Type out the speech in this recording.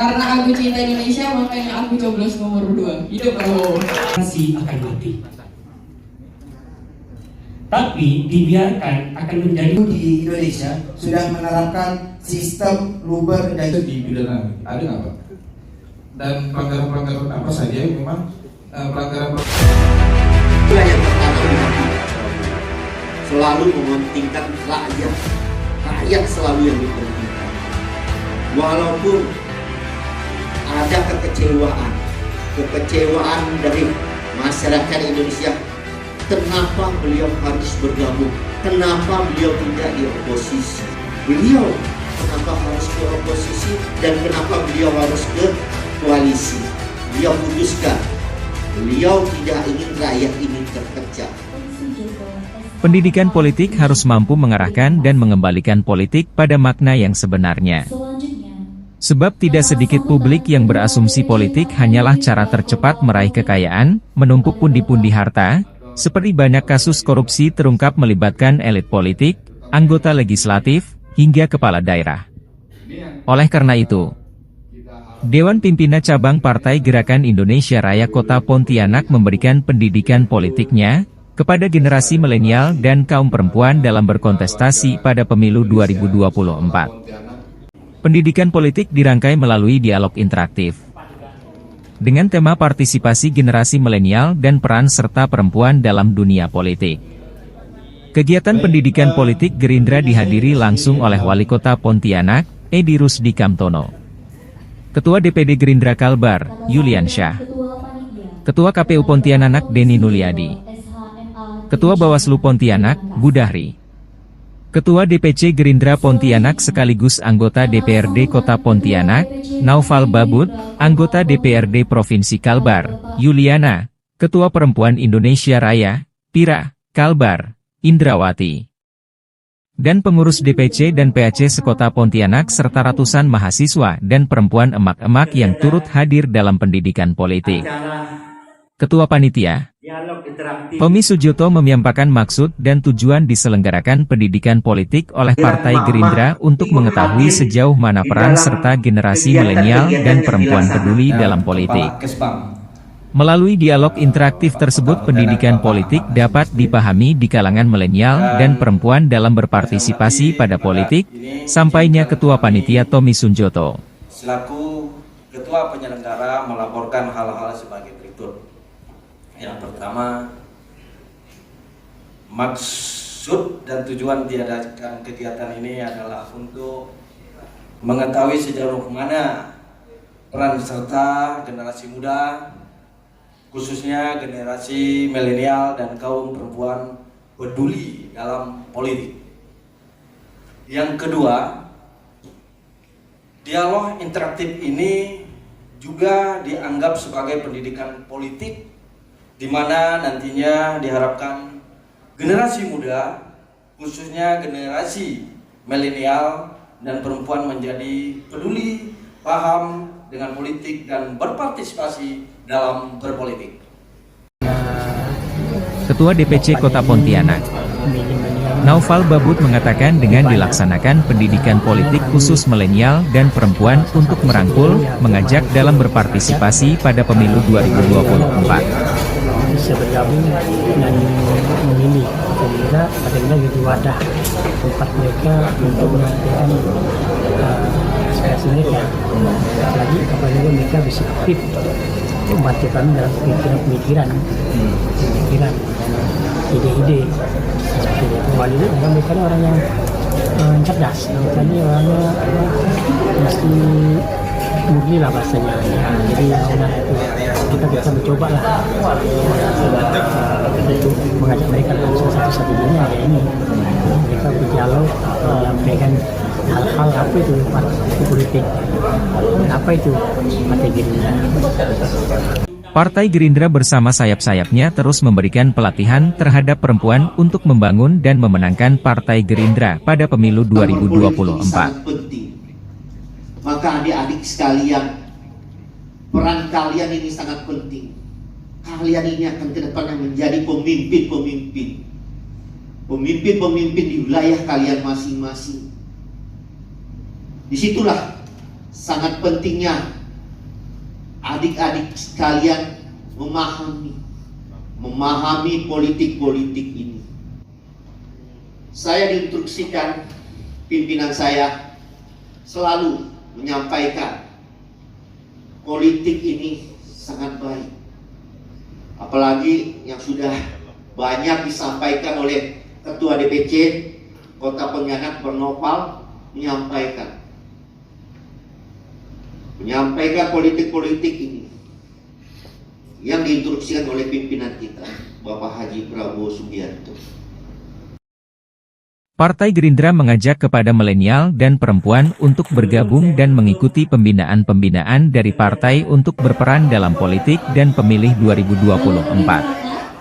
Karena aku cinta Indonesia, makanya aku coblos nomor 2. Hidup Prabowo. Masih akan mati. Tapi dibiarkan akan menjadi di Indonesia sudah menerapkan sistem luber dan dipidana. Ada nggak Pak? Dan pelanggaran-pelanggaran apa saja yang memang pelanggaran Itulah yang tertanam di hati. Selalu mementingkan rakyat. Rakyat selalu yang dipentingkan. Walaupun ada kekecewaan dari masyarakat Indonesia, kenapa beliau harus bergabung? Kenapa beliau tidak di oposisi? Beliau kenapa harus ke oposisi dan kenapa beliau harus ke koalisi? Beliau putuskan, beliau tidak ingin rakyat ini terpecah. Pendidikan politik harus mampu mengarahkan dan mengembalikan politik pada makna yang sebenarnya. Sebab tidak sedikit publik yang berasumsi politik hanyalah cara tercepat meraih kekayaan, menumpuk pundi-pundi harta, seperti banyak kasus korupsi terungkap melibatkan elit politik, anggota legislatif, hingga kepala daerah. Oleh karena itu, Dewan Pimpinan Cabang Partai Gerakan Indonesia Raya Kota Pontianak memberikan pendidikan politiknya kepada generasi milenial dan kaum perempuan dalam berkontestasi pada pemilu 2024. Pendidikan politik dirangkai melalui dialog interaktif dengan tema partisipasi generasi milenial dan peran serta perempuan dalam dunia politik. Kegiatan pendidikan politik Gerindra dihadiri langsung oleh Wali Kota Pontianak, Edi Rusdi Kamtono, Ketua DPD Gerindra Kalbar, Yulian Syah, Ketua KPU Pontianak Deni Nuliadi, Ketua Bawaslu Pontianak, Budahri, Ketua DPC Gerindra Pontianak sekaligus anggota DPRD Kota Pontianak, Naufal Babut, anggota DPRD Provinsi Kalbar, Yuliana, Ketua Perempuan Indonesia Raya, Pira, Kalbar, Indrawati, dan pengurus DPC dan PAC sekota Pontianak serta ratusan mahasiswa dan perempuan emak-emak yang turut hadir dalam pendidikan politik. Ketua Panitia, Tommy Sujoto menyampaikan maksud dan tujuan diselenggarakan pendidikan politik oleh Partai Gerindra untuk mengetahui sejauh mana peran serta generasi milenial dan perempuan peduli dalam politik. Melalui dialog interaktif tersebut, pendidikan politik dapat dipahami di kalangan milenial dan perempuan dalam berpartisipasi pada politik, sampainya Ketua Panitia Tommy Sujoto. Selaku Ketua Penyelenggara melaporkan hal-hal sebagai berikut. Yang pertama, maksud dan tujuan diadakan kegiatan ini adalah untuk mengetahui sejauh mana peran serta generasi muda, khususnya generasi milenial dan kaum perempuan peduli dalam politik. Yang kedua, dialog interaktif ini juga dianggap sebagai pendidikan politik, di mana nantinya diharapkan generasi muda, khususnya generasi milenial dan perempuan menjadi peduli, paham dengan politik dan berpartisipasi dalam berpolitik. Ketua DPC Kota Pontianak, Naufal Babut mengatakan dengan dilaksanakan pendidikan politik khusus milenial dan perempuan untuk merangkul, mengajak dalam berpartisipasi pada pemilu 2024. Bisa bergabung dan memilih sehingga mereka jadi wadah tempat mereka untuk menyampaikan aspirasi mereka. Lagi apabila mereka bisa aktif membantu kami dalam pemikiran, ide-ide seperti itu. Wali itu mereka orang yang cerdas, makanya orangnya mesti murni lah bahasanya. Jadi kita bisa mencoba lah untuk mengajak mereka dalam satu-satunya ya ini. Mereka berdialog, menyampaikan hal-hal apa itu partai politik, apa itu Partai Gerindra. Partai Gerindra bersama sayap-sayapnya terus memberikan pelatihan terhadap perempuan untuk membangun dan memenangkan Partai Gerindra pada pemilu 2024. Maka adik-adik sekalian, peran kalian ini sangat penting. Kalian ini akan ke depannya menjadi pemimpin-pemimpin. Pemimpin-pemimpin di wilayah kalian masing-masing. Disitulah sangat pentingnya adik-adik sekalian memahami politik-politik ini. Saya diinstruksikan pimpinan saya selalu menyampaikan politik ini sangat baik. Apalagi yang sudah banyak disampaikan oleh Ketua DPC Kota Pontianak Bernopal menyampaikan politik-politik ini yang diinstruksikan oleh pimpinan kita, Bapak Haji Prabowo Subianto. Partai Gerindra mengajak kepada milenial dan perempuan untuk bergabung dan mengikuti pembinaan-pembinaan dari partai untuk berperan dalam politik dan pemilih 2024.